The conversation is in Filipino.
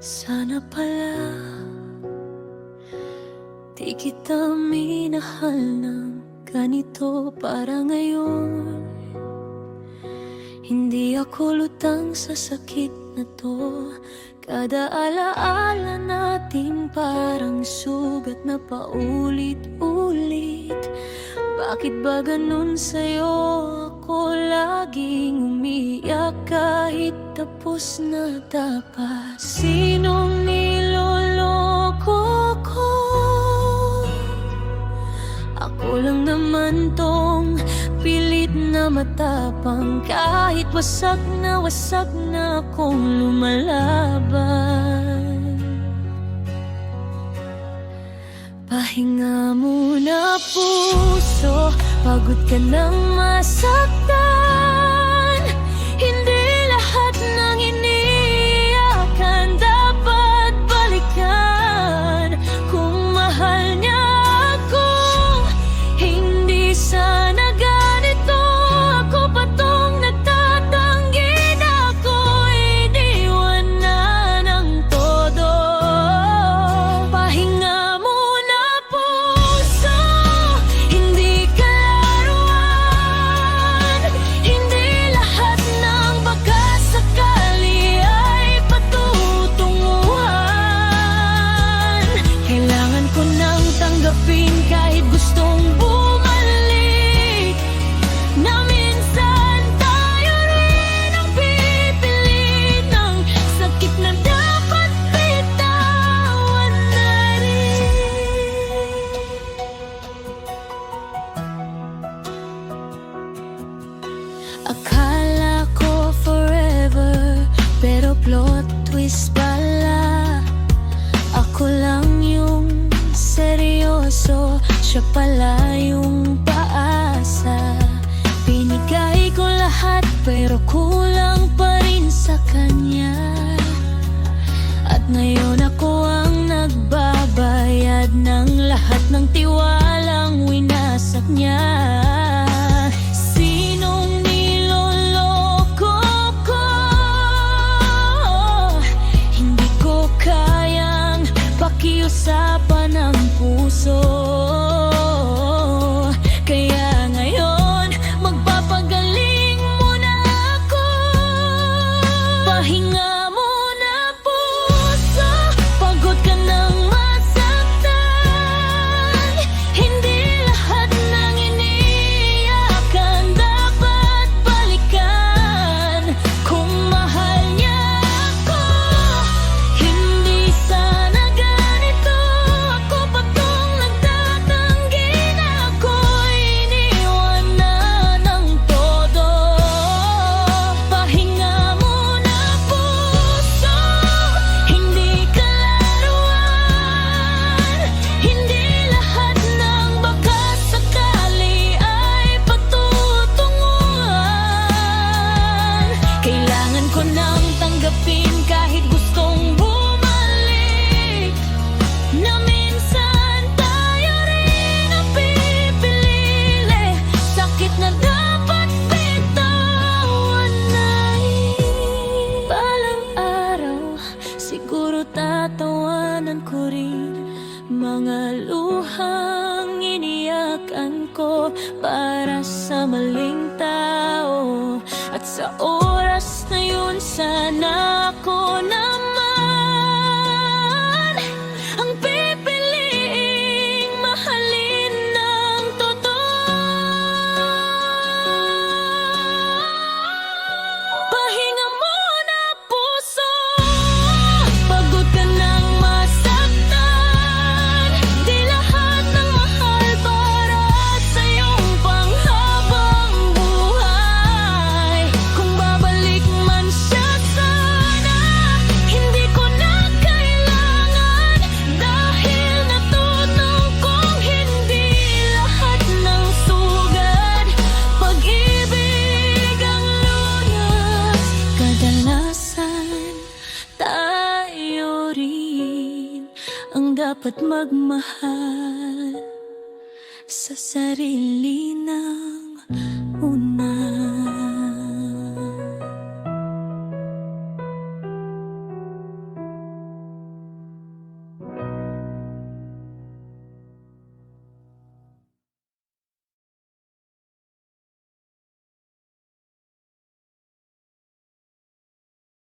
Sana pala di kita minahal ng ganito para ngayon. Hindi ako lutang sa sakit na to. Kada alaala natin parang sugat na paulit-ulit. Bakit ba ganun sa'yo? Ako laging umiyak kahit tapos na dapat. Sinong niloloko ko? Ako lang naman tong pilit na matapang. Kahit wasak na akong lumalaban. Pahinga muna puso, pagod ka nang masaktan. Hindi lahat ng iniyakan dapat balikan. Kung mahal niya ako, hindi sana ganito. Ako pa tong nagtatanggi na ako iniwan na ng todo. Pahinga muna puso, hindi ka laruan. Hindi lahat ng baka sakali ay patutunguhan. Kailangan ko nang tanggapin kahit gustong bumalik, na minsan tayo rin ang pipilit ng sakit na dapat bitawan na rin. Akala ko forever, pero plot twist pala. Ako lang yung seryoso, siya pala yung paasa. Binigay ko lahat pero kulang pa rin sa kanya. At ngayon ako ang nagbabayad ng lahat ng tiwalang winasak niya. Sinong niloloko ko? Hindi ko kayang pakiusapan ng puso. Kaya ngayon magpapagaling muna ako. Pahinga muna puso, pagod ka nang masaktan. Hindi lahat ng iniyakan dapat balikan. Kung mahal niya ako, hindi sana ganito. Ako pa tong nagtatanggi na ako iniwan na ng todo. Pahinga muna puso, hindi ka laruan. Hindi lahat ng baka sakali ay patutunguhan. Kailangan ko nang tanggapin kahit gustong bumalik, na minsan tayo rin ang pipili. Sakit na dapat bitawan na rin. Balang araw, siguro tatawanan ko rin mga luhang iniyakan ko para sa maling tao. At sa oras na yun, sana ako naman ang pipiliing mahalin ng totoo. Pahinga muna puso, pagod ka nang masaktan. Di lahat ng mahal para sa iyong panghabang buhay. Kung babalik man siya sana, hindi ko na kailangan. Dahil natutunan kong hindi lahat ng sugat pag-ibig ang lunas. Kadalasan tayo rin ang dapat magmahal sa sarili ng una.